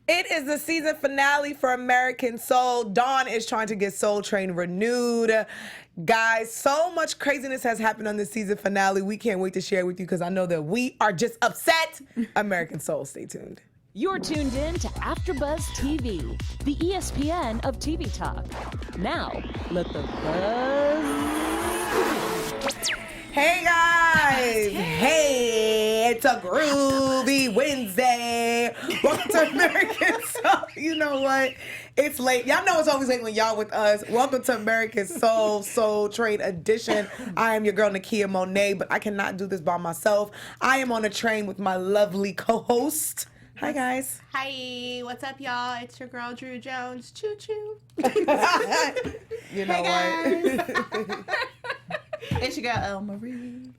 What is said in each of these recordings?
It is the season finale for American Soul. Dawn is trying to get Soul Train renewed. Guys, so much craziness has happened on this season finale. We can't wait to share with you because I know that we are just upset. American Soul, stay tuned. You're tuned in to AfterBuzz TV, the ESPN of TV talk. Now, let the buzz. Hey guys! Hey, it's a groovy Wednesday. Welcome to American Soul. You know what? It's late. Y'all know it's always late when y'all with us. Welcome to American Soul Train Edition. I am your girl Nakia Monet, but I cannot do this by myself. I am on a train with my lovely co-host. Hi guys. Hi, what's up, y'all? It's your girl Drew Jones. Choo choo. You know what? It's your girl Marie.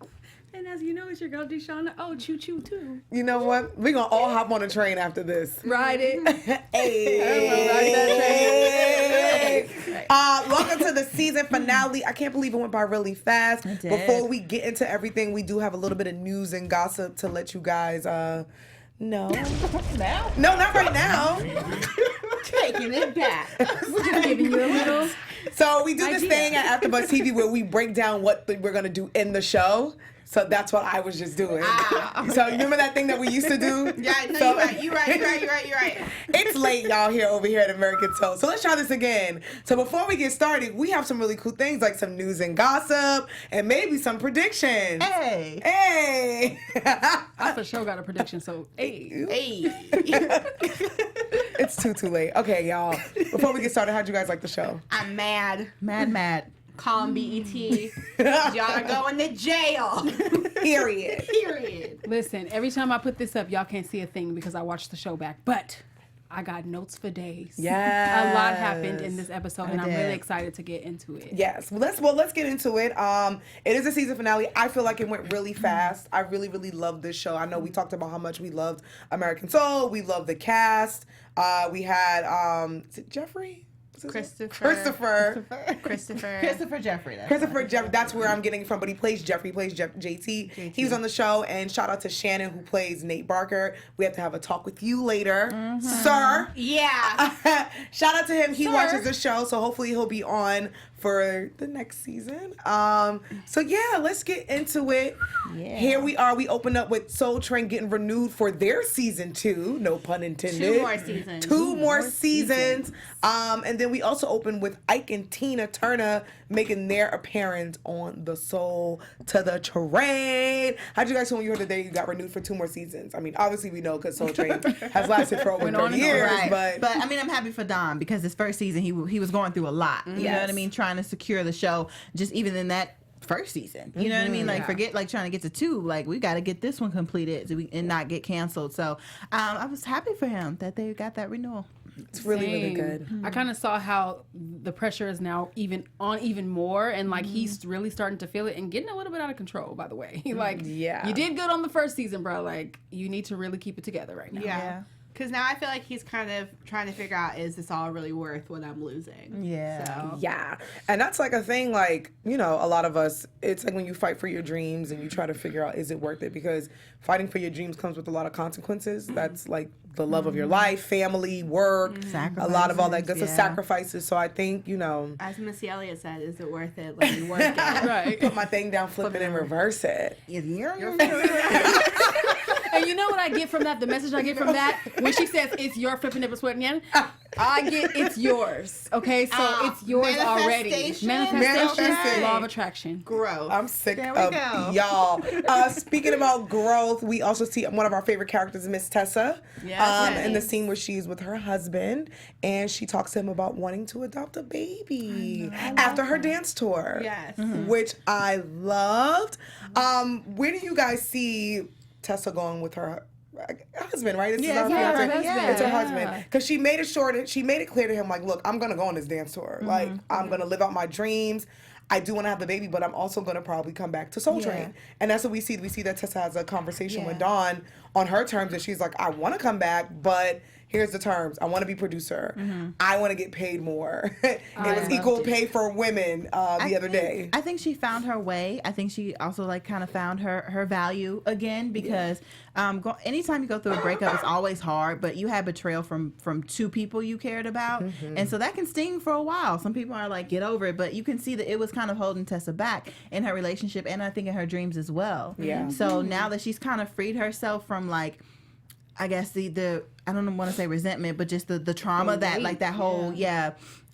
And as you know, it's your girl Shawna O. Choo choo too. You know what? We're gonna all hop on a train after this. Ride it. Hey. Welcome to the season finale. I can't believe it went by really fast. Before we get into everything, we do have a little bit of news and gossip to let you guys know. Now? No, not right now. Taking it back. Just giving you a little. So we do this thing at AfterBuzz TV where we break down what we're gonna do in the show. So that's what I was just doing. So you remember that thing that we used to do? Yeah, no, you're right. It's late, y'all, over here at American Soul. So let's try this again. So before we get started, we have some really cool things like some news and gossip and maybe some predictions. Hey. I for sure got a prediction, so hey. It's too late. Okay, y'all. Before we get started, how'd you guys like the show? I'm mad. Mad. Call 'em BET. Y'all are going to jail. Period. Listen, every time I put this up, y'all can't see a thing because I watched the show back. But I got notes for days. Yes. A lot happened in this episode, and I'm really excited to get into it. Yes. Well, let's get into it. It is a season finale. I feel like it went really fast. I really, really loved this show. I know we talked about how much we loved American Soul. We loved the cast. We had is it Jeffrey? Christopher Jeffrey. Christopher Jeffrey. That's where I'm getting it from. But he plays Jeffrey. He plays JT. He was on the show. And shout out to Shannon, who plays Nate Barker. We have to have a talk with you later, sir. Yeah. Shout out to him. He watches the show, so hopefully he'll be on for the next season. So yeah, let's get into it. Yeah. Here we are. We open up with Soul Train getting renewed for their season 2. No pun intended. 2 more seasons. Two more seasons. And then we also open with Ike and Tina Turner making their appearance on the Soul to the Train. How'd you guys feel when you heard that they got renewed for 2 more seasons? I mean, obviously we know because Soul Train has lasted for over 30 years. Right. But I mean, I'm happy for Don because his first season he was going through a lot. You know what I mean? Trying to secure the show, just even in that first season. You know what I mean? Like forget like trying to get to 2. Like we got to get this one completed and not get canceled. So I was happy for him that they got that renewal. It's really good. I kind of saw how the pressure is now even more, and like he's really starting to feel it and getting a little bit out of control. By the way, like you did good on the first season, bro. Like you need to really keep it together right now. Yeah. Because now I feel like he's kind of trying to figure out, is this all really worth what I'm losing? Yeah. So. Yeah. And that's like a thing, like, you know, a lot of us, it's like when you fight for your dreams and you try to figure out, is it worth it? Because fighting for your dreams comes with a lot of consequences. That's like the love of your life, family, work, a lot of all that good stuff, sacrifices. So I think, you know. As Missy Elliott said, is it worth it? Let me work it. Right. Put my thing down, flip it, and reverse it. And you know what I get from that? The message I get from that when she says it's your flipping nipple sweating again, I get it's yours. Okay, so it's yours already. Manifestation, law of attraction, growth. I'm sick of y'all. Speaking about growth, we also see one of our favorite characters, Miss Tessa, in the scene where she's with her husband, and she talks to him about wanting to adopt a baby after her dance tour. Yes, which I loved. Where do you guys see Tessa going with her husband, right? It's her husband. Because she made it clear to him, like, look, I'm going to go on this dance tour. Like, I'm going to live out my dreams. I do want to have the baby, but I'm also going to probably come back to Soul Train. And that's what we see. We see that Tessa has a conversation with Dawn on her terms, and she's like, I want to come back, but here's the terms. I want to be producer. I want to get paid more. It was equal pay for women the other day. I think she found her way. I think she also like kind of found her value again because anytime you go through a breakup, it's always hard, but you had betrayal from two people you cared about. And so that can sting for a while. Some people are like, get over it, but you can see that it was kind of holding Tessa back in her relationship and I think in her dreams as well. Yeah. So now that she's kind of freed herself from like, I guess the I don't want to say resentment, but just the trauma that like that whole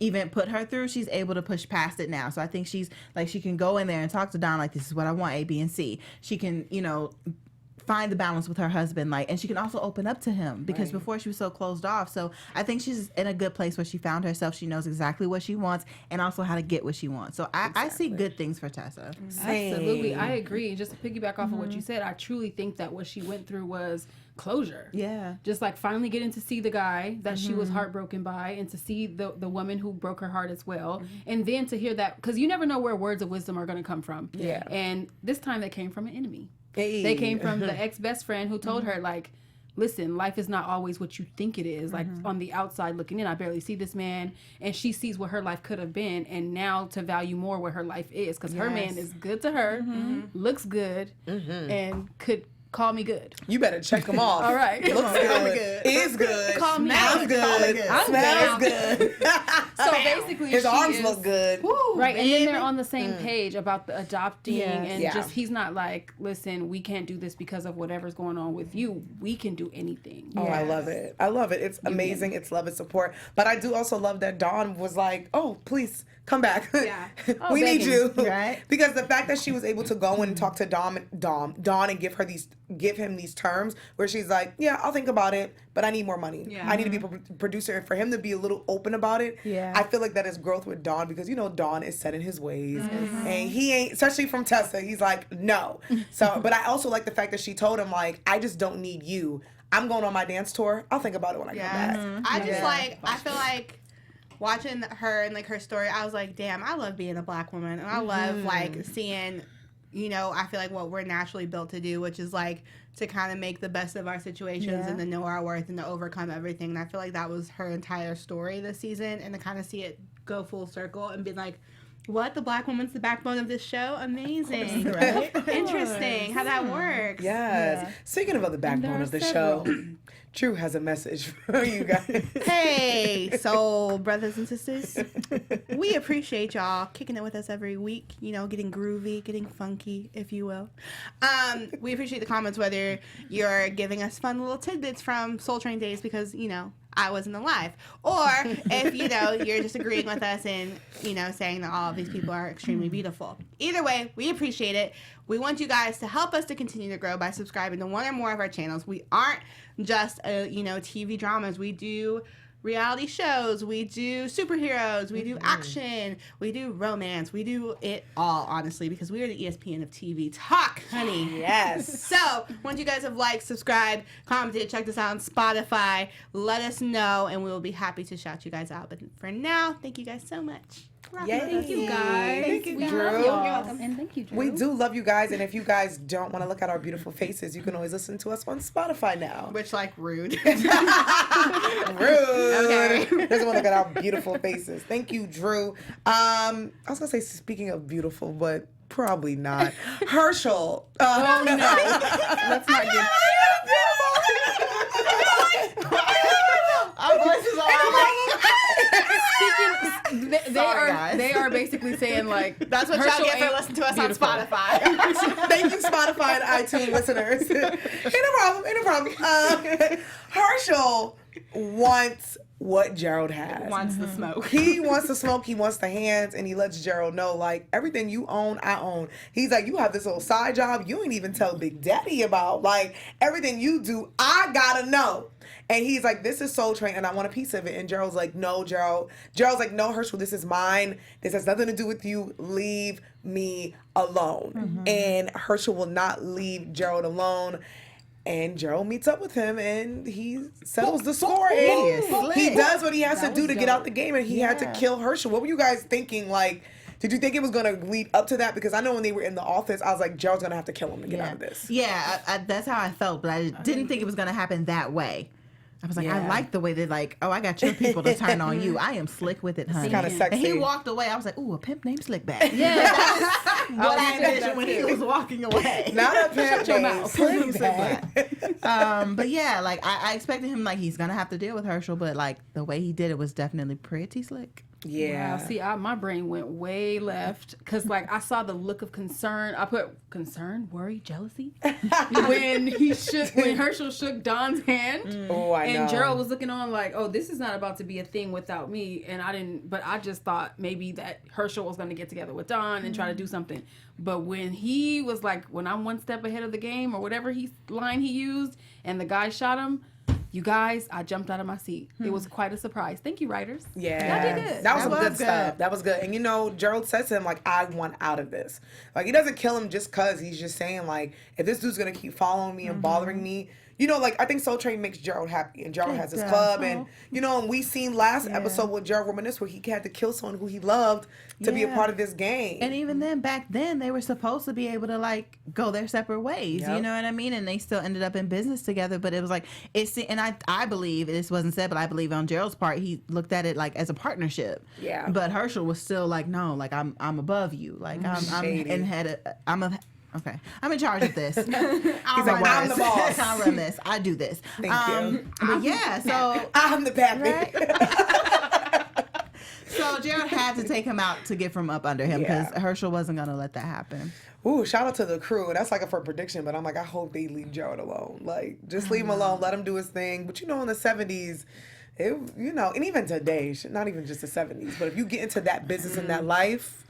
event put her through, she's able to push past it now. So I think she's like, she can go in there and talk to Don like, this is what I want, A, B, and C. She can, find the balance with her husband, like, and she can also open up to him because before she was so closed off. So I think she's in a good place where she found herself. She knows exactly what she wants and also how to get what she wants. So I see good things for Tessa. Absolutely, I agree. Just to piggyback off of what you said, I truly think that what she went through was closure. Yeah, just like finally getting to see the guy that she was heartbroken by, and to see the woman who broke her heart as well, and then to hear that, because you never know where words of wisdom are going to come from. Yeah, and this time they came from an enemy. Hey. They came from the ex-best friend who told her, like, listen, life is not always what you think it is. Like, on the outside looking in, I barely see this man. And she sees what her life could have been, and now to value more what her life is. Because her man is good to her, looks good, and could call me good. You better check them off. All right. Looks good. Is good. Call me smells good. Smells good. So basically, his arms look good. Woo, right. And then they're on the same page about the adopting and just, he's not like, listen, we can't do this because of whatever's going on with you. We can do anything. Oh, I love it. I love it. It's amazing. It's love and support. But I do also love that Dawn was like, oh, please come back. Yeah. We need you. Right. Because the fact that she was able to go and talk to Dawn and give him these terms where she's like, yeah, I'll think about it, but I need more money. Yeah. I need to be a producer. And for him to be a little open about it, I feel like that is growth with Dawn, because Dawn is set in his ways. And he ain't, especially from Tessa, he's like, no. So, but I also like the fact that she told him, like, I just don't need you. I'm going on my dance tour. I'll think about it when I come back. I just I feel like watching her and like her story, I was like, damn, I love being a black woman, and I love like seeing, I feel like what we're naturally built to do, which is like to kind of make the best of our situations and to know our worth and to overcome everything. And I feel like that was her entire story this season, and to kind of see it go full circle and be like, what? The black woman's the backbone of this show? Amazing. Right? Interesting how that works. Yes. Yeah. Speaking of the backbone of the show, Drew has a message for you guys. Hey, so brothers and sisters, we appreciate y'all kicking it with us every week, getting groovy, getting funky, if you will. We appreciate the comments, whether you're giving us fun little tidbits from Soul Train days because, I wasn't alive. Or if, you're just agreeing with us and, saying that all of these people are extremely beautiful. Either way, we appreciate it. We want you guys to help us to continue to grow by subscribing to one or more of our channels. We aren't just, TV dramas. We do reality shows, we do superheroes, we do action, we do romance, we do it all, honestly, because we are the ESPN of TV talk, honey. Yes. So, once you guys have liked, subscribed, commented, checked us out on Spotify, let us know, and we will be happy to shout you guys out. But for now, thank you guys so much. Yay. Thank you guys. Thank you, we Drew. love y'all. You're welcome. And thank you, Drew. We do love you guys, and if you guys don't want to look at our beautiful faces, you can always listen to us on Spotify now. Which, rude. Rude. Okay. Doesn't want to look at our beautiful faces. Thank you, Drew. I was going to say, speaking of beautiful, but probably not. Herschel. No. Let's not get... Our voices are they are basically saying that's what y'all get for listening to us beautiful. On Spotify. Thank you, Spotify and iTunes listeners. Ain't no problem. Herschel wants what Gerald has. Wants the smoke. He wants the smoke. He wants the hands, and he lets Gerald know, everything you own, I own. He's like, you have this little side job you ain't even tell Big Daddy about. Everything you do, I gotta know. And he's like, this is Soul Train, and I want a piece of it. And Gerald's like, no, Gerald. Gerald's like, no, Herschel, this is mine. This has nothing to do with you. Leave me alone. And Herschel will not leave Gerald alone. And Gerald meets up with him, and he settles the score. And he does what he has to do to get out the game, and he had to kill Herschel. What were you guys thinking? Did you think it was going to lead up to that? Because I know when they were in the office, I was like, Gerald's going to have to kill him to get out of this. Yeah, that's how I felt, but I didn't think it was going to happen that way. I was like, I like the way they're like, oh, I got your people to turn on you. I am slick with it, honey. It's kind of sexy. And he walked away. I was like, ooh, a pimp named Slickback. Yeah. What I envisioned when he was walking away. Not a pimp named Slickback. But yeah, like I expected him, like, he's gonna have to deal with Herschel, but like the way he did it was definitely pretty slick. Yeah. Wow. See, my brain went way left because, like, I saw the look of concern. I put concern, worry, jealousy when Herschel shook Don's hand. Oh, I know. And Gerald was looking on like, oh, this is not about to be a thing without me. And I just thought maybe that Herschel was going to get together with Don and try to do something. But when he was like, when I'm one step ahead of the game or whatever line he used, and the guy shot him. You guys, I jumped out of my seat. It was quite a surprise. Thank you, writers. Yeah. Y'all did good. That was some good stuff. That was good. And, you know, Gerald says to him, like, I want out of this. Like, he doesn't kill him just because. He's just saying, like, if this dude's going to keep following me and bothering me. You know, like, I think Soul Train makes Gerald happy. And Gerald has his club. And, you know, and we seen last episode with Gerald reminisce where he had to kill someone who he loved to be a part of this game. And even then, back then, they were supposed to be able to, like, go their separate ways. You know what I mean? And they still ended up in business together. But it was like, and I believe, this wasn't said, but I believe on Gerald's part, he looked at it, like, as a partnership. Yeah. But Herschel was still like, no, like, I'm above you. Like, I'm in charge of this. He's like, I'm the boss. I'll run this. I do this. Thank you. But yeah, so I'm the pappy. Right? So Gerald had to take him out to get from up under him because Herschel wasn't going to let that happen. Ooh, shout out to the crew. That's like for prediction, but I'm like, I hope they leave Gerald alone. Like, just leave him alone. Let him do his thing. But you know, in the 70s, and even today, not even just the 70s, but if you get into that business and that life,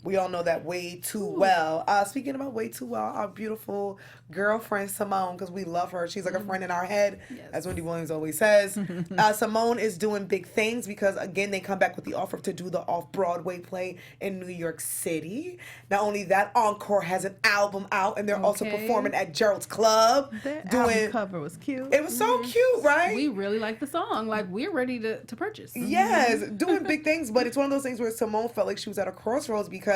we all know that way too well. Speaking about way too well, our beautiful girlfriend Simone, because we love her. She's like a friend in our head, as Wendy Williams always says. Simone is doing big things because, again, they come back with the offer to do the off-Broadway play in New York City. Not only that, Encore has an album out, and they're also performing at Gerald's Club. Their album cover was cute. It was so cute, right? We really like the song. Like, we're ready to purchase. Yes, doing big things, but it's one of those things where Simone felt like she was at a crossroads because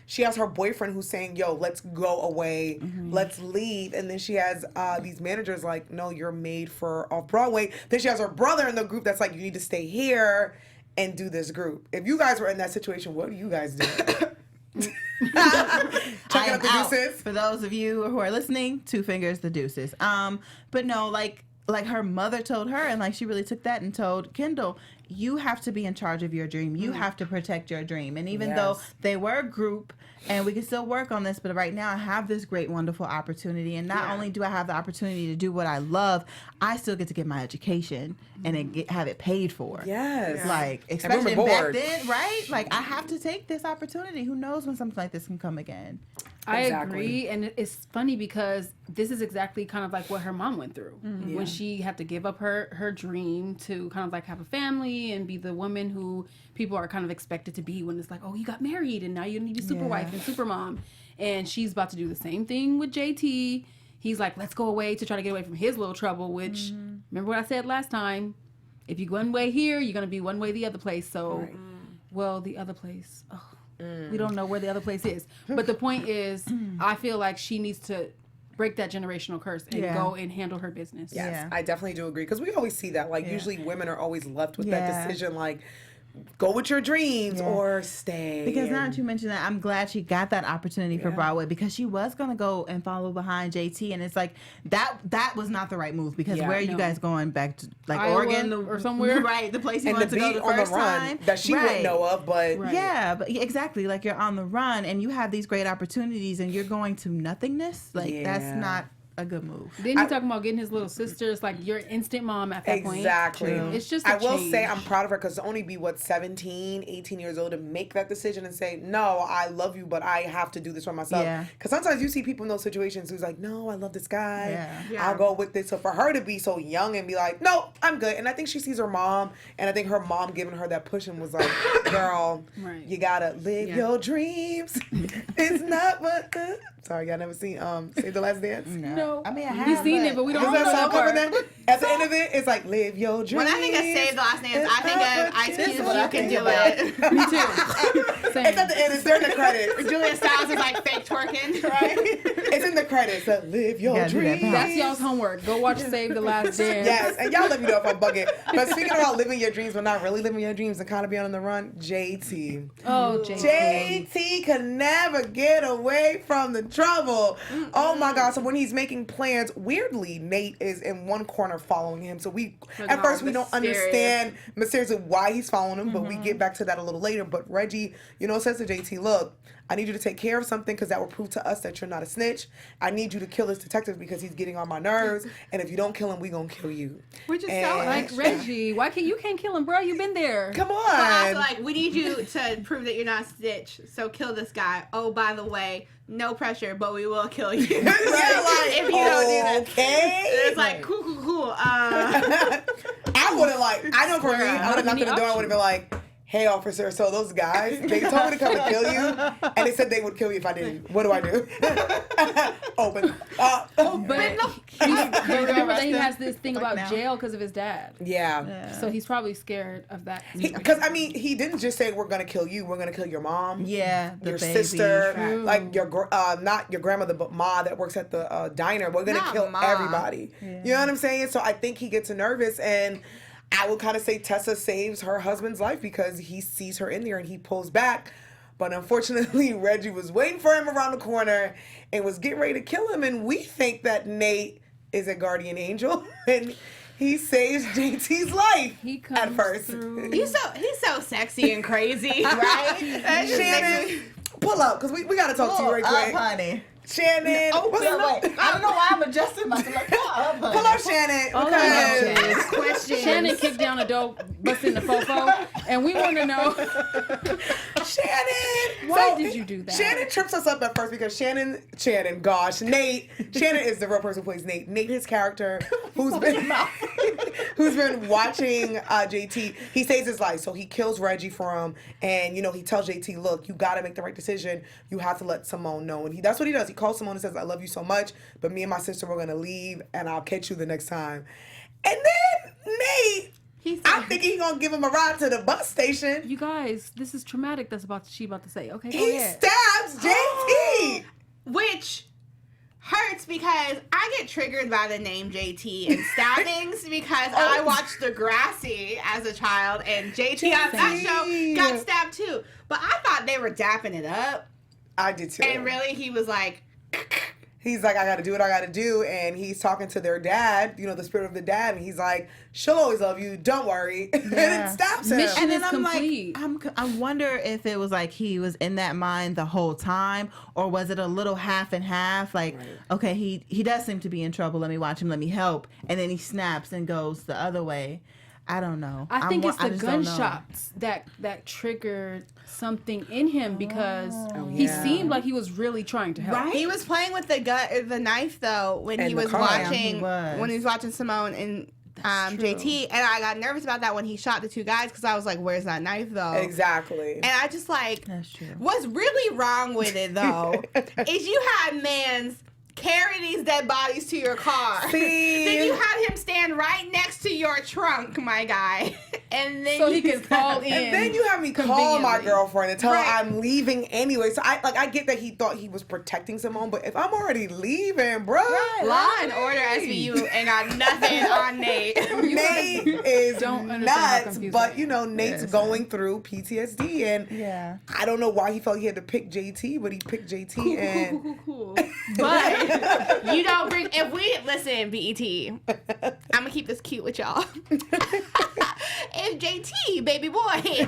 she has her boyfriend who's saying, yo, let's go away, let's leave. And then she has these managers like, no, you're made for off-Broadway. Then she has her brother in the group that's like, you need to stay here and do this group. If you guys were in that situation, what do you guys do? Checking up the deuces. For those of you who are listening, 2 fingers, the deuces. But no, like her mother told her, and like she really took that and told Kendall, you have to be in charge of your dream. You have to protect your dream. And even though they were a group and we can still work on this, but right now I have this great, wonderful opportunity. And not only do I have the opportunity to do what I love, I still get to get my education and have it paid for. Yes. Like, especially back then, right? Like, I have to take this opportunity. Who knows when something like this can come again? I agree, and it's funny because this is exactly kind of like what her mom went through when she had to give up her dream to kind of like have a family and be the woman who people are kind of expected to be when it's like, oh, you got married and now you need a super wife and super mom, and she's about to do the same thing with JT. He's like, let's go away to try to get away from his little trouble, which remember what I said last time, if you're one way here, you're going to be one way the other place. So, well, the other place, we don't know where the other place is. But the point is, I feel like she needs to break that generational curse and go and handle her business. Yes, I definitely do agree. Because we always see that. Like, usually women are always left with that decision, like, go with your dreams or stay. Because now that you mentioned that, I'm glad she got that opportunity for Broadway, because she was going to go and follow behind JT, and it's like that was not the right move, because where are you guys going back to, like, Iowa Oregon or somewhere? Right, the place you wanted to go the first time. That she wouldn't know of, but... Yeah, but exactly, like, you're on the run, and you have these great opportunities, and you're going to nothingness. Like, that's not a good move. Then you talking about getting his little sister. It's like you're instant mom at that point. Exactly. It's just I will say I'm proud of her, because to only be 17, 18 years old, to make that decision and say, no, I love you, but I have to do this for myself. Because sometimes you see people in those situations who's like, no, I love this guy. I'll go with this. So for her to be so young and be like, no, I'm good. And I think she sees her mom, and I think her mom giving her that push and was like, girl, you gotta live your dreams. It's not what... Sorry, y'all never seen Save the Last Dance? No. show? I mean, I We've have, seen but- it, but we don't Does that remember song that cover part. that? At the end of it, it's like, live your dreams. When I think of Save the Last Dance, I think of Ice This is Cube, what You I Can think Do about. It. Me too. Same. It's at the end. It's during the credits. Julia Stiles is like fake twerking, right? It's in the credits. Live your gotta do that dreams. That's y'all's homework. Go watch Save the Last Dance. Yes, and y'all let me know if I'm bugging. But speaking about living your dreams, but not really living your dreams and kind of being on the run, JT. Oh, JT could never get away from the trouble. Oh my God. So when he's making plans, weirdly, Nate is in one corner following him. So at first we don't understand mysteriously why he's following him, but we get back to that a little later. But Reggie, says to JT, look, I need you to take care of something because that will prove to us that you're not a snitch. I need you to kill this detective because he's getting on my nerves. And if you don't kill him, we gonna kill you. Which is And- so Like, Reggie, why can't you kill him, bro? You've been there. Come on. But also, like, we need you to prove that you're not a snitch, so kill this guy. Oh, by the way, no pressure, but we will kill you. Yeah, like, if you don't do that. okay. It's like, cool. I would have I know for me, I would have knocked on the door. I would have been like, hey, officer, so those guys, they told me to come and kill you, and they said they would kill you if I didn't. What do I do? Open. But remember that he has this thing about now. jail because of his dad. Yeah. So he's probably scared of that. Because, he didn't just say, we're going to kill you. We're going to kill your mom. Yeah, the Your baby. sister. True. Like, not your grandmother, but Ma that works at the diner. We're going to Not kill Ma. everybody. You know what I'm saying? So I think he gets nervous, and I would kind of say Tessa saves her husband's life because he sees her in there and he pulls back. But unfortunately, Reggie was waiting for him around the corner and was getting ready to kill him. And we think that Nate is a guardian angel and he saves JT's life He comes at first. through. He's so sexy and crazy, right? That just makes me- Shannon, pull up because we got to talk to you right quick. honey. Shannon, what's Wait, up? I don't know why I'm adjusting myself. Like, pull up, honey. Pull up, Shannon. All I Because know is Question. Shannon kicked down a door, busting the fofo, and we want to know Shannon, why did you do that? Shannon trips us up at first because Nate Shannon is the real person who plays Nate. Nate, his character, who's been watching JT. He saves his life, so he kills Reggie for him, and he tells JT, look, you got to make the right decision. You have to let Simone know, and that's what he does. He calls Simone and says, I love you so much, but me and my sister, we're gonna leave, and I'll catch you the next time. And then Nate, I'm thinking he's gonna give him a ride to the bus station. You guys, this is traumatic. That's she about to say. Okay, go He ahead. stabs JT. Which hurts because I get triggered by the name JT and stabbings because I watched Degrassi as a child and JT on that show got stabbed too. But I thought they were dapping it up. I did too. And really he was like, He's like, I gotta do what I gotta do, and he's talking to their dad, the spirit of the dad, and he's like, she'll always love you, don't worry, and it stops him. Mission And then is I'm complete. like, I wonder if it was like he was in that mind the whole time, or was it a little half and half? Like, okay, he does seem to be in trouble. Let me watch him. Let me help. And then he snaps and goes the other way. I don't know. I think it's the just don't know. gunshots that triggered something in him because he seemed like he was really trying to help. Right? he was playing with the knife though when And he the was car. watching Yeah, he was. when he was watching Simone and That's true. JT, and I got nervous about that when he shot the two guys because I was like, where's that knife though? Exactly. And I just like, That's true. what's really wrong with it though is you had mans carry these dead bodies to your car. See? Then you had him stand right next to your trunk, my guy. And then So he could fall in. And then you have me call my conveniently. girlfriend and tell Right. her I'm leaving anyway. So I get that he thought he was protecting Simone, but if I'm already leaving, bro, Law and Order SVU ain't got nothing on Nate. Nate is Don't understand how nuts. confusing But it is. Nate's going through PTSD, and Yeah. I don't know why he felt he had to pick JT, but he picked JT, and Cool. But you don't bring. If we listen, BET, I'm gonna keep this cute with y'all. If JT, baby boy,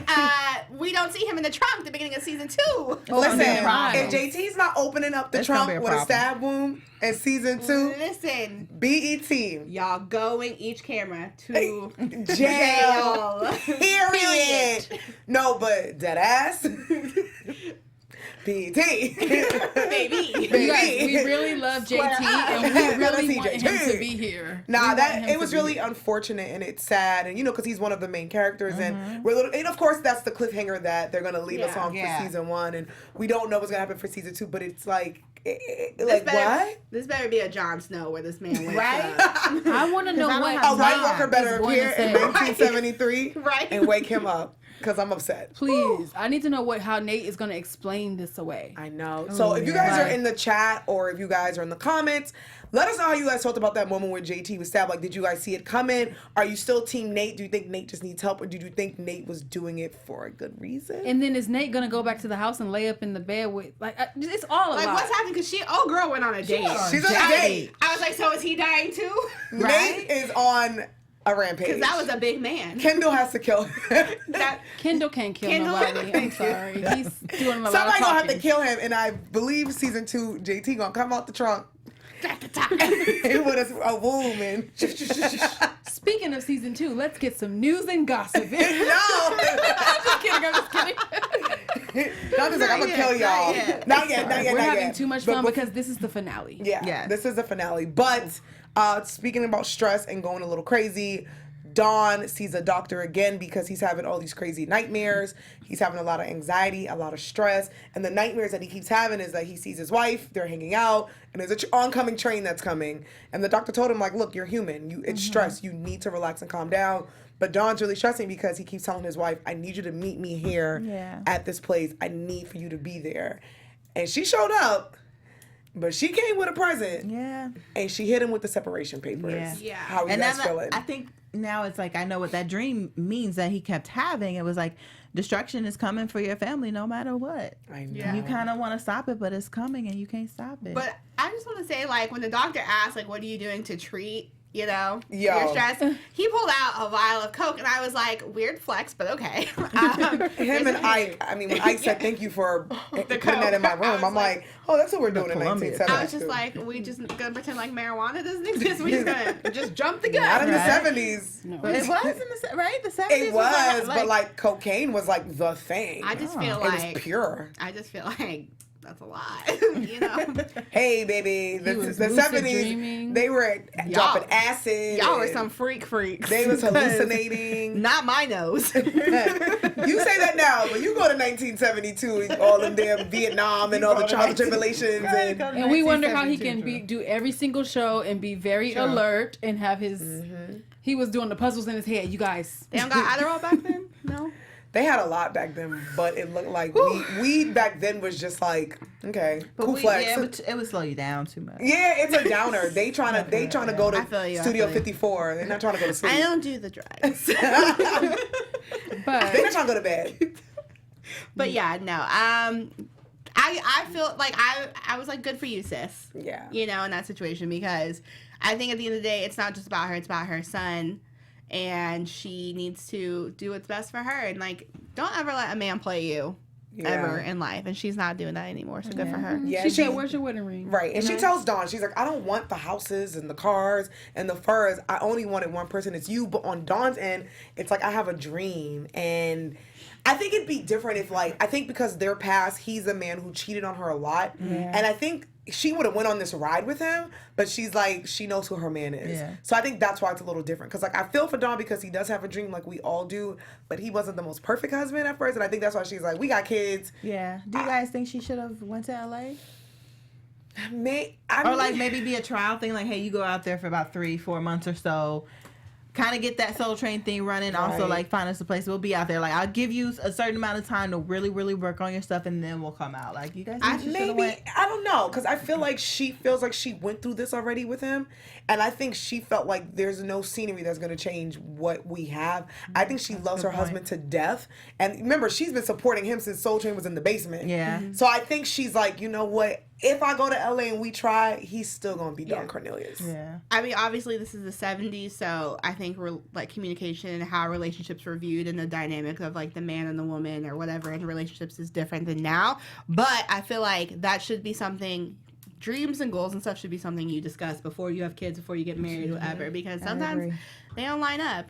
we don't see him in the trunk at the beginning of season 2. listen, be a problem. if JT's not opening up the That's gonna trunk be a with a problem. stab wound in season 2, Listen, BET. y'all going each camera to Jail. Period. No, but dead ass. BT. Baby. You guys, we really love JT and we really want him to be here. Nah, it was really unfortunate and it's sad, and because he's one of the main characters, and of course that's the cliffhanger that they're gonna leave us on for season 1, and we don't know what's gonna happen for season 2, but it's like. What? This better be a Jon Snow where this man went. Right? I want to know what A White Walker better appear in 1973 right? and wake him up, because I'm upset. Please, I need to know how Nate is going to explain this away. I know. So if you guys are in the chat or if you guys are in the comments, let us know how you guys felt about that moment where JT was stabbed. Like, did you guys see it coming? Are you still team Nate? Do you think Nate just needs help, or do you think Nate was doing it for a good reason? And then is Nate gonna go back to the house and lay up in the bed with it's all like about what's happening? Because girl went on a date. She's on a date. I was like, so is he dying too? Nate is on a rampage. Because that was a big man. Kendall has to kill him. Kendall can't kill nobody. I'm sorry. He's doing a lot of Somebody gonna have to talking. kill him, and I believe season 2, JT gonna come out the trunk. With a womb. Speaking of season 2, let's get some news and gossip. No. I'm just kidding. I'm gonna kill y'all. Not yet. We're having too much fun because this is the finale. Yeah, this is the finale. But speaking about stress and going a little crazy, Dawn sees a doctor again because he's having all these crazy nightmares. He's having a lot of anxiety, a lot of stress. And the nightmares that he keeps having is that he sees his wife, they're hanging out, and there's an oncoming train that's coming. And the doctor told him, like, look, you're human. It's stress. You need to relax and calm down. But Dawn's really stressing because he keeps telling his wife, I need you to meet me here at this place. I need for you to be there. And she showed up. But she came with a present. Yeah. And she hit him with the separation papers. Yeah. How you guys feeling? I think now it's like, I know what that dream means that he kept having. It was like, destruction is coming for your family no matter what. I know. Yeah. You kind of want to stop it, but it's coming and you can't stop it. But I just want to say, like, when the doctor asked, like, what are you doing to treat, your Yo. stress? He pulled out a vial of Coke, and I was like, weird flex, but okay. Him and Ike, when Ike said thank you for putting that in my room, I'm like, oh, that's what we're doing in Columbia. 1972. I was just like, we just gonna pretend like marijuana doesn't exist. We just gonna just jump the gun. Not in Right. the 70s. No. But it was in the right. The 70s It was, but like cocaine was like the thing. I just feel it was like pure. I just feel like that's a lot, Hey, baby, the was 70s, dreaming. they were dropping acid. Y'all were and some freaks. They was hallucinating. Not my nose. You say that now, but you go to 1972, all them damn Vietnam and all the trials and tribulations, And we wonder how he can do every single show and be very alert and have his. He was doing the puzzles in his head. You guys. They don't got Adderall back then? No. They had a lot back then, but it looked like weed back then was just like, okay, cool flex. Yeah, but it would slow you down too much. Yeah, it's a downer. They trying to go I feel to you, Studio I feel you. 54. They're not trying to go to sleep. I don't do the drugs. But They're not trying to go to bed. But yeah, no. I feel like I was like, good for you, sis. Yeah. In that situation, because I think at the end of the day, it's not just about her, it's about her son. And she needs to do what's best for her. And, like, don't ever let a man play you ever in life. And she's not doing that anymore, so good for her. Yeah, she said, "Where's your wedding ring?" Right, and she tells Dawn, she's like, I don't want the houses and the cars and the furs. I only wanted one person. It's you. But on Dawn's end, it's like, I have a dream. And I think it'd be different if, like, I think because their past, he's a man who cheated on her a lot. And I think she would have went on this ride with him, but she's like, she knows who her man is. Yeah. So I think that's why it's a little different. Because, like, I feel for Dawn because he does have a dream like we all do, but he wasn't the most perfect husband at first. And I think that's why she's like, we got kids. Yeah. Do you guys think she should have went to LA? Or like maybe be a trial thing, like, hey, you go out there for about 3-4 months or so, kind of get that Soul Train thing running. Right. Also, like, find us a place. We'll be out there. Like, I'll give you a certain amount of time to really, really work on your stuff, and then we'll come out. Like, you guys think she should've went? I don't know, because I feel like she feels like she went through this already with him, and I think she felt like there's no scenery that's going to change what we have. I think she loves her husband to death, and remember, she's been supporting him since Soul Train was in the basement. Yeah. So I think she's like, you know what? If I go to LA and we try, he's still going to be Don Cornelius. Yeah. I mean, obviously, this is the 70s, so I think like communication and how relationships were viewed and the dynamic of like the man and the woman or whatever in relationships is different than now. But I feel like that should be something. Dreams and goals and stuff should be something you discuss before you have kids, before you get married, whatever. Because sometimes they don't line up,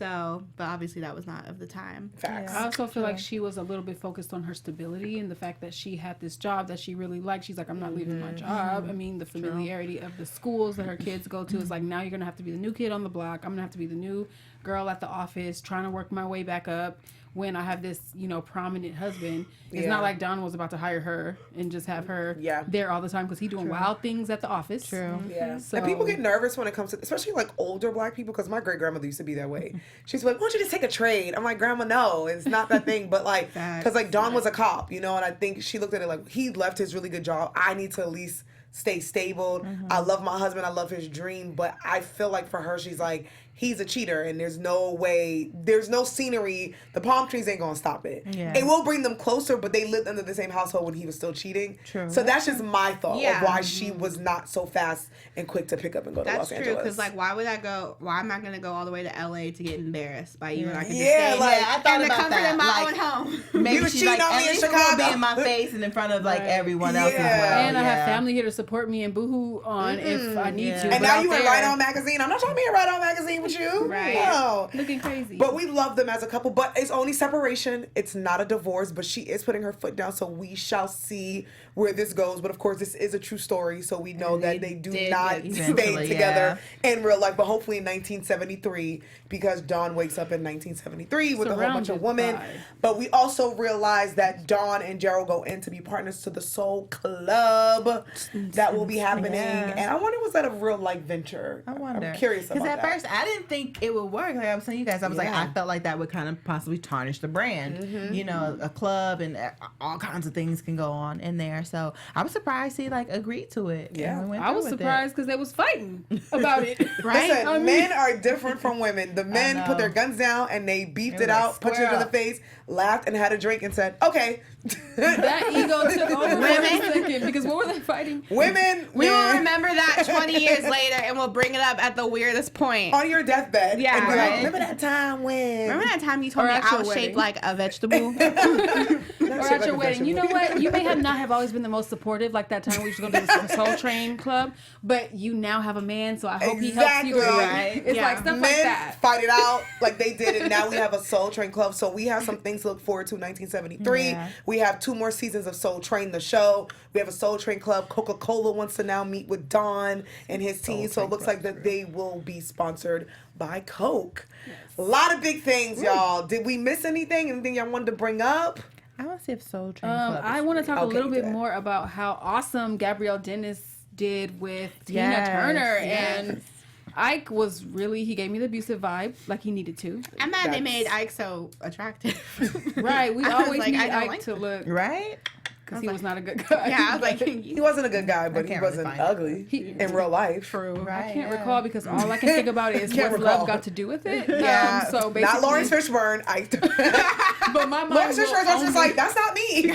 So, but obviously that was not of the time. Facts. I also feel like she was a little bit focused on her stability and the fact that she had this job that she really liked. She's like, I'm not leaving my job. I mean, the familiarity of the schools that her kids go to is like, now you're going to have to be the new kid on the block. I'm going to have to be the new girl at the office, trying to work my way back up when I have this, you know, prominent husband. It's not like Don was about to hire her and just have her there all the time because he's doing wild things at the office. True. Yeah. So, and people get nervous when it comes to, especially like older black people, because my great grandmother used to be that way. She's like, why don't you just take a trade? I'm like, Grandma, no, it's not that thing. But like, because like Don was a cop, you know, and I think she looked at it like, he left his really good job. I need to at least stay stable. I love my husband. I love his dream. But I feel like for her, she's like, he's a cheater and there's no way, there's no scenery. The palm trees ain't gonna stop it. Yeah. It will bring them closer, but they lived under the same household when he was still cheating. True. So that's just my thought of why she was not so fast and quick to pick up and go to Los Angeles. That's true, because like, why am I gonna go all the way to LA to get embarrassed by you? And I can just stay I thought in the about comfort that. of my Like, own home. Maybe you was she's cheating like, on me at in least it won't Chicago. be in my face and in front of like everyone else as well. And I have family here to support me and boohoo on if I need to. And now you in Right On Magazine. I'm not trying to be in Right On Magazine with you. Right. No. Looking crazy. But we love them as a couple. But it's only separation. It's not a divorce. But she is putting her foot down. So we shall see where this goes. But of course, this is a true story. So we know that they do not stay together in real life. But hopefully in 1973, because Dawn wakes up in 1973 with a whole bunch of women. But we also realize that Dawn and Gerald go in to be partners to the Soul Club that will be happening. And I wonder, was that a real life venture? I wonder. I'm curious about that. Because at first I didn't think it would work. Like I was telling you guys, I was like, I felt like that would kind of possibly tarnish the brand. You know, a club and all kinds of things can go on in there. So I was surprised he like agreed to it. Yeah, I was surprised because they was fighting about it. Right? Listen, men are different from women. The men put their guns down and they beefed it out, punched it in the face, laughed and had a drink and said, okay. That ego took over for a second because what were they fighting? Women. We will remember that 20 years later and we'll bring it up at the weirdest point. On your deathbed. Yeah, and be right. like, remember that time when? Remember that time you told me I was shaped like a vegetable? Or at your wedding. You know what? You may not have always been the most supportive, like that time we used to go to the Soul Train Club, but you now have a man, so I hope he helps you. Right? It's like stuff Men like that. fight it out like they did, and now we have a Soul Train Club. So we have some things to look forward to. 1973. Yeah. We have 2 more seasons of Soul Train, the show. We have a Soul Train Club. Coca-Cola wants to now meet with Don and his team, so it looks like that they will be sponsored by Coke. Yes. A lot of big things, y'all. Did we miss anything? Anything y'all wanted to bring up? I want to see if Soul Train Club I want to talk a little bit more about how awesome Gabrielle Dennis did with Tina Turner. And Ike was really, he gave me the abusive vibe, like he needed to. I'm mad they made Ike so attractive. Right. We always need Ike to look. Right? Because he was not a good guy. Yeah, I was like, he wasn't a good guy, but he wasn't ugly in real life. True. Right. I can't recall because all I can think about is what love got to do with it. Yeah. So basically, not Lawrence Fishburne. But my mind Lawrence Fishburne was just like, that's not me.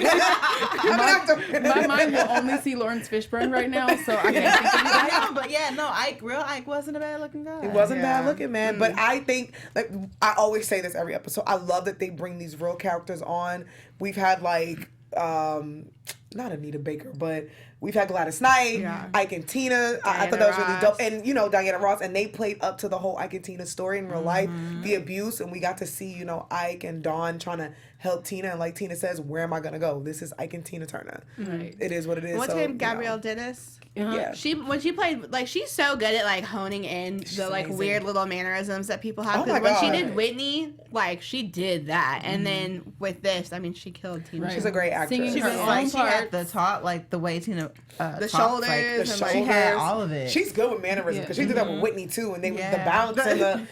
My mind will only see Lawrence Fishburne right now, so I can't think of that. But Ike wasn't a bad looking guy. He wasn't bad looking, man. But I think, like, I always say this every episode, I love that they bring these real characters on. We've had like not Anita Baker, but we've had Gladys Knight, Ike and Tina. I thought that was really dope. And, you know, Diana Ross. And they played up to the whole Ike and Tina story in real life, the abuse. And we got to see, you know, Ike and Dawn trying to help Tina. And like Tina says, where am I going to go? This is Ike and Tina Turner. Right. It is what it is. What's her name? Gabrielle Dennis? Yeah. When she played, like, she's so good at like honing in the like weird little mannerisms that people have. Oh my Because when God. she did Whitney, like she did that, and then with this, I mean, she killed Tina. Right. She's a great actress. Singing She her was own like, she parts. had the talk, like the way Tina the talks, shoulders, like, and the like, she had all of it. She's good with mannerisms because she did that with Whitney too, and they the bounce and the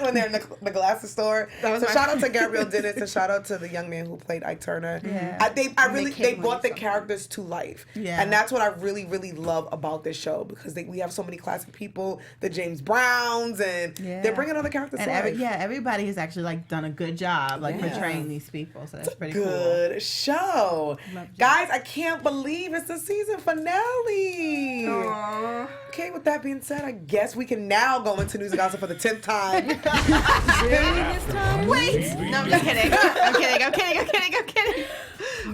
when they're in the glasses store. So shout out to Gabrielle Dennis and shout out to the young man who played Ike Turner. Yeah. They brought the characters to life. Yeah. And that's what I really, really love about this show because we have so many classic people, the James Browns, and they're bringing other characters to life. Everybody has actually like done a good job like portraying these people. So that's pretty good show. Guys, I can't believe it's the season finale. Aww. Okay, with that being said, I guess we can now go into news and gossip for the 10th time. Really this time? Wait! No, I'm just kidding. I'm kidding.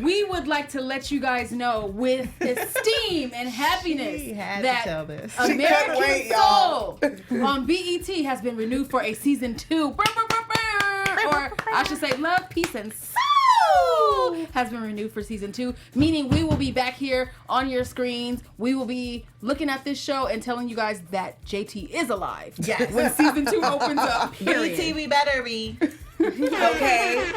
we would like to let you guys know with esteem and happiness that American Soul on BET has been renewed for a season 2. Or I should say Love, Peace, and Soul has been renewed for season 2, meaning we will be back here on your screens. We will be looking at this show and telling you guys that JT is alive. Yes. When season 2 opens up. Period. BT, we better be. Okay.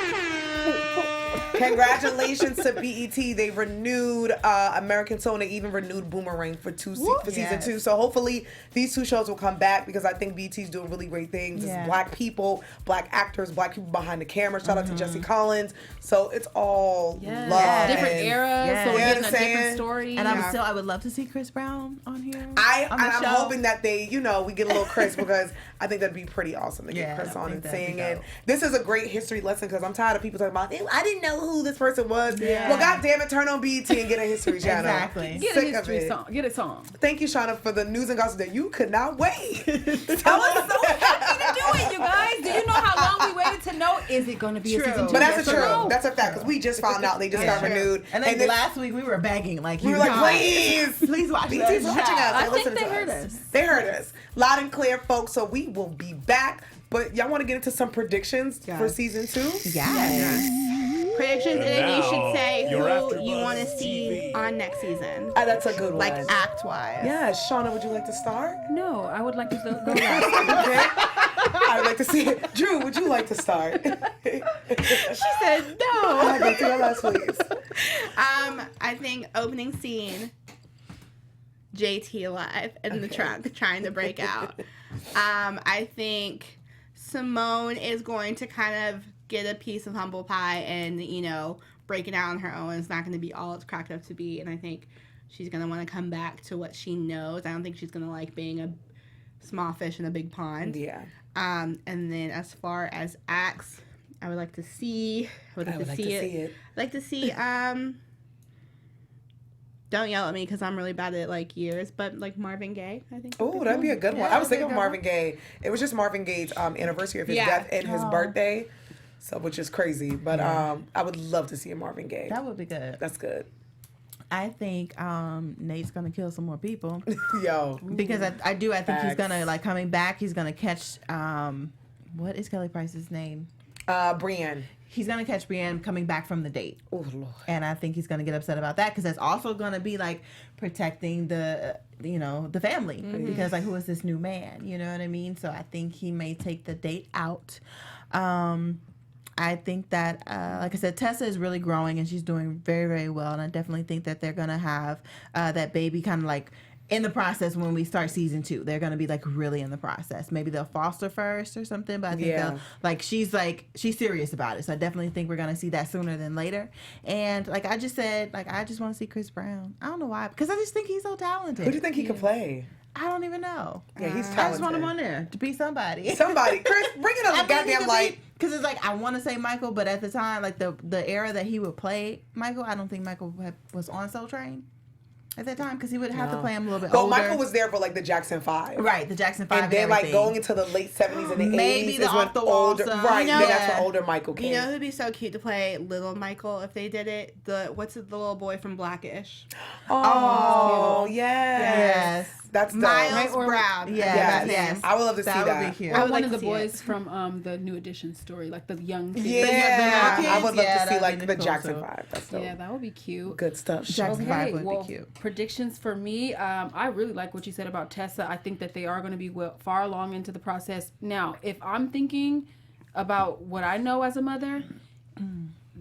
Congratulations to BET. They renewed American Soul. They even renewed Boomerang for season 2. So hopefully these 2 shows will come back because I think BET's doing really great things. It's black people, black actors, black people behind the camera. Shout out to Jesse Collins. So it's all love. Different eras. So we're getting a different story. And I would love to see Chris Brown on here. I'm hoping that we get a little Chris because I think that'd be pretty awesome to get Chris on and sing. And this is a great history lesson because I'm tired of people talking about, I didn't know who this person was. Well, God damn it, turn on BET and get a history channel. Exactly. Get a history song. Get a song. Thank you, Shawna, for the news and gossip that you could not wait. I was so happy to do it, you guys. Do you know how long we waited to know? Is it going to be a season 2? But that's a true. That's a fact because we just found out they just got renewed. And then last week we were begging, like, we were like, please watch BET's watching us. I think they heard us. They heard us loud and clear, folks. So we will be back. But y'all want to get into some predictions for season 2? Yes. Predictions, and then you should say who you want to see on next season. That's a good one. Like act-wise. Yeah, Shawna, would you like to start? No, I would like to go last. Okay. I would like to see it. Drew, would you like to start? She said no. I'd like to go last, please. I think opening scene, JT alive in the trunk trying to break out. I think Simone is going to kind of get a piece of humble pie and, break it out on her own. It's not going to be all it's cracked up to be. And I think she's going to want to come back to what she knows. I don't think she's going to like being a small fish in a big pond. Yeah. And then as far as acts, I would like to see. I'd like to see don't yell at me because I'm really bad at like years, but like Marvin Gaye, I think. Oh, that'd be a good one. I was thinking of Marvin Gaye. It was just Marvin Gaye's anniversary of his death and his birthday, so which is crazy. But I would love to see a Marvin Gaye. That would be good. That's good. I think Nate's gonna kill some more people. Yo, because I think he's gonna like coming back. He's gonna catch what is Kelly Price's name? Brienne. He's going to catch Brienne coming back from the date. Oh, Lord. And I think he's going to get upset about that because that's also going to be like protecting the family. Mm-hmm. Because like, who is this new man? You know what I mean? So I think he may take the date out. I think that, like I said, Tessa is really growing and she's doing very, very well. And I definitely think that they're going to have that baby kind of like in the process when we start season 2. They're going to be like really in the process. Maybe they'll foster first or something, but I think she's serious about it. So I definitely think we're going to see that sooner than later. And like I just said, like I just want to see Chris Brown. I don't know why, because I just think he's so talented. Who do you think he could play? I don't even know. Yeah, he's talented. I just want him on there to be somebody. Chris, bring it up the goddamn light. Because it's like, I want to say Michael, but at the time, like the era that he would play Michael, I don't think Michael was on Soul Train at that time, because he would have to play him a little bit older. But Michael was there for like the Jackson 5. Right, the Jackson 5 and then like going into the late 70s and the 80s. Maybe the off the wall stuff. Right, then that's when older Michael came. You know who'd be so cute to play little Michael if they did it? What's the little boy from Blackish? Oh, yes. That's dope. Miles Brown. Yes. I would love to see that. That would be cute. Or one of the boys from the New Edition story, like the young kids. Yeah, I would love to see like the Jackson 5. That's dope. Yeah, that would be cute. Good stuff. Jackson 5 would be cute. Predictions for me, I really like what you said about Tessa. I think that they are going to be far along into the process. Now, if I'm thinking about what I know as a mother,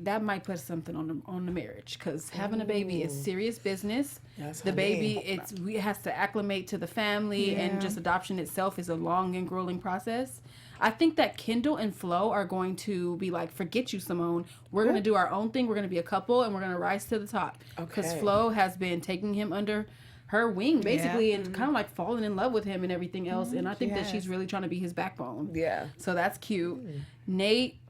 that might put something on the marriage, because having a baby is serious business. The baby, it has to acclimate to the family, and just adoption itself is a long and grueling process. I think that Kendall and Flo are going to be like, forget you, Simone. We're going to do our own thing. We're going to be a couple, and we're going to rise to the top. Because Flo has been taking him under her wing, basically, and kind of like falling in love with him and everything else. And I think that she's really trying to be his backbone. Yeah. So that's cute. Nate,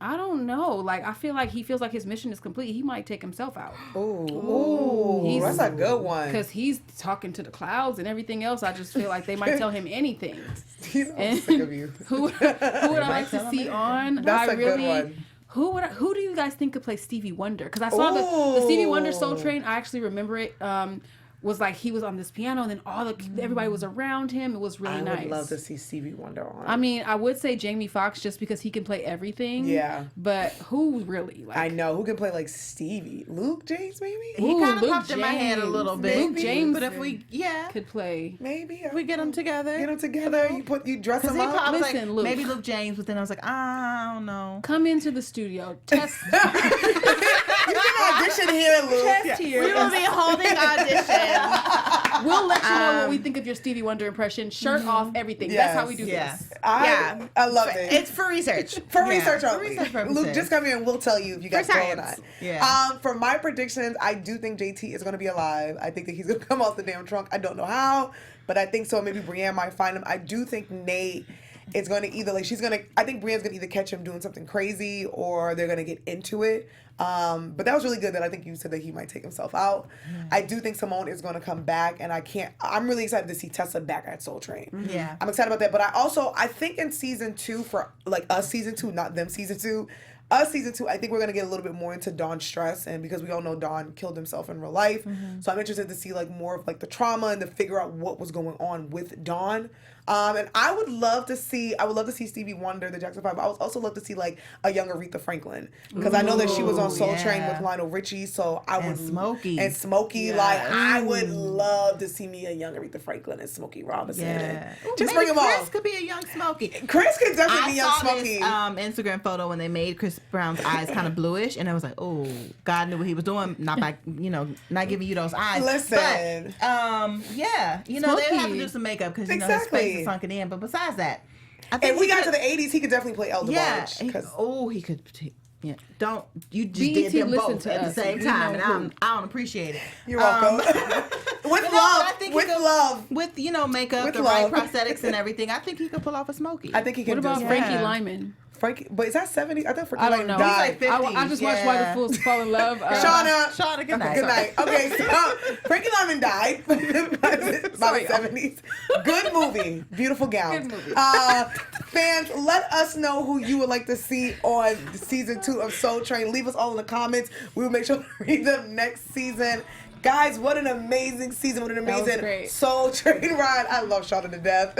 I don't know. Like, I feel like he feels like his mission is complete. He might take himself out. Ooh, that's a good one. Because he's talking to the clouds and everything else. I just feel like they might tell him anything. I'm sick of you. Who would I like to see on? That's a good one. Who do you guys think could play Stevie Wonder? Because I saw the Stevie Wonder Soul Train. I actually remember it. Was like he was on this piano and then everybody was around him. It was really nice. I would love to see Stevie Wonder on. I mean, I would say Jamie Foxx just because he can play everything. Yeah. But who really? I know. Who can play like Stevie? Luke James, maybe? He kind of popped in my head a little bit. Luke James. But if we, could play. Maybe. If we get them together. You dress them up. I was Listen, like, Luke. maybe Luke James, but then I was like, I don't know. Come into the studio. Test. You can audition here, Luke. Test here. We will be holding audition. We'll let you know what we think of your Stevie Wonder impression. Shirt off, everything. Yes. That's how we do this. I loved it. It's for research. For research only. research purposes. Luke, just come here and we'll tell you if you guys For go or science. not. Yeah. For my predictions, I do think JT is going to be alive. I think that he's going to come off the damn trunk. I don't know how, but I think so. Maybe Brienne might find him. I do think Nate is going to either, I think Brienne's going to either catch him doing something crazy or they're going to get into it. But that was really good that I think you said that he might take himself out. I do think Simone is going to come back, and I'm really excited to see Tessa back at Soul Train. Yeah. I'm excited about that. But I think in season 2, for like us season 2, not them season 2, us season 2, I think we're going to get a little bit more into Dawn's stress, and because we all know Dawn killed himself in real life. So I'm interested to see like more of like the trauma and to figure out what was going on with Dawn. And I would love to see Stevie Wonder, the Jackson 5. I would also love to see like a young Aretha Franklin, because I know that she was on Soul Train with Lionel Richie. So I would Smokey. Like I would love to see me a young Aretha Franklin and Smokey Robinson. Yeah. Just bring them all. Chris could be a young Smokey. Chris could definitely be young I saw Smokey. this Instagram photo when they made Chris Brown's eyes kind of bluish, and I was like, oh, God knew what he was doing. Not by, not giving you those eyes. Listen. But, yeah, they have to do some makeup because his face is sunken in. But besides that, I think if we got to the 80s, he could definitely play El DeBarge. He could. Yeah, you just BET did them listen both to at the us. same We time, know and I don't appreciate it. You're welcome. With love. With makeup, With the love. right prosthetics and everything, I think he could pull off a Smokey. I think he can. What about do Frankie Yeah. Lyman? Frankie? But is that 70s? I thought Frankie I don't Lyman know. died. He's like 50s. I just watched Why the Fools Fall in Love. Shauna, good night. Good night. Okay, so Frankie Lyman died by the 70s. Good movie. Beautiful gown. Good movie. Fans, let us know who you would like to see on season 2 of Soul Train. Leave us all in the comments. We will make sure to read them next season. Guys, what an amazing season. What an amazing Soul Train ride. I love Shauna to death.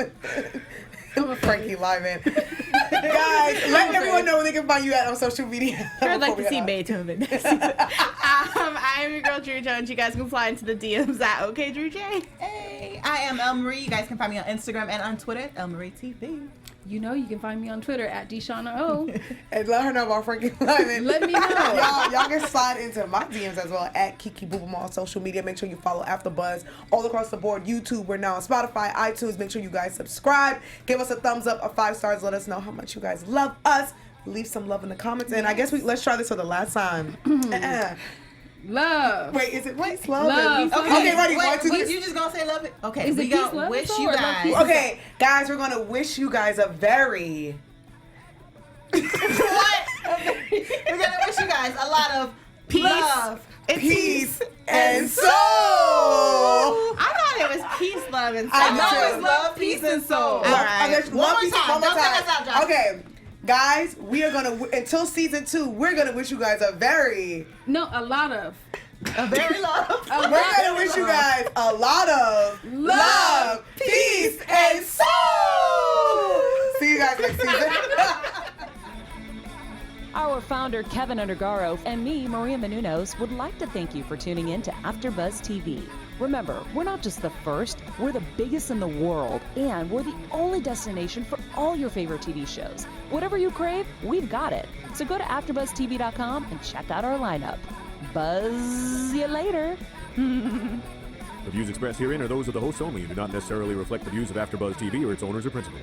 Frankie Lyman. Guys, let everyone know where they can find you at on social media. I'd like to see Beethoven next season. I am your girl, Drew Jones. You guys can fly into the DMs at OK Drew J. Hey, I am El Marie. You guys can find me on Instagram and on Twitter at El Marie TV. You can find me on Twitter at Shawna O. And let her know about Frankie Lyman. Let me know. Y'all can slide into my DMs as well at Kiki Boobama on social media. Make sure you follow AfterBuzz all across the board. YouTube, we're now on Spotify, iTunes. Make sure you guys subscribe. Give us a thumbs up, a 5 stars. Let us know how much you guys love us. Leave some love in the comments. And I guess let's try this for the last time. Love. Wait, is it peace, love? Love. Okay, ready? Wait, 1, 2, 3. you just gonna say love it? Okay, Is it we peace, gonna love, wish or you love, guys. peace? Okay, guys, we're going to wish you guys a very... What? We're gonna wish you guys a lot of Peace. love, peace, and soul. I thought it was peace, love, and soul. I know No, it's love, peace, and soul. All right. Okay, One more time. Don't take us out, Josh. Okay, guys, we are gonna until season 2. We're gonna wish you guys a lot of. A very love. We're gonna wish you guys a lot of love, peace, and soul. See you guys next season. Our founder, Keven Undergaro, and me, Maria Menounos, would like to thank you for tuning in to AfterBuzz TV. Remember, we're not just the first, we're the biggest in the world, and we're the only destination for all your favorite TV shows. Whatever you crave, we've got it. So go to AfterBuzzTV.com and check out our lineup. Buzz you later. The views expressed herein are those of the hosts only and do not necessarily reflect the views of AfterBuzz TV or its owners or principals.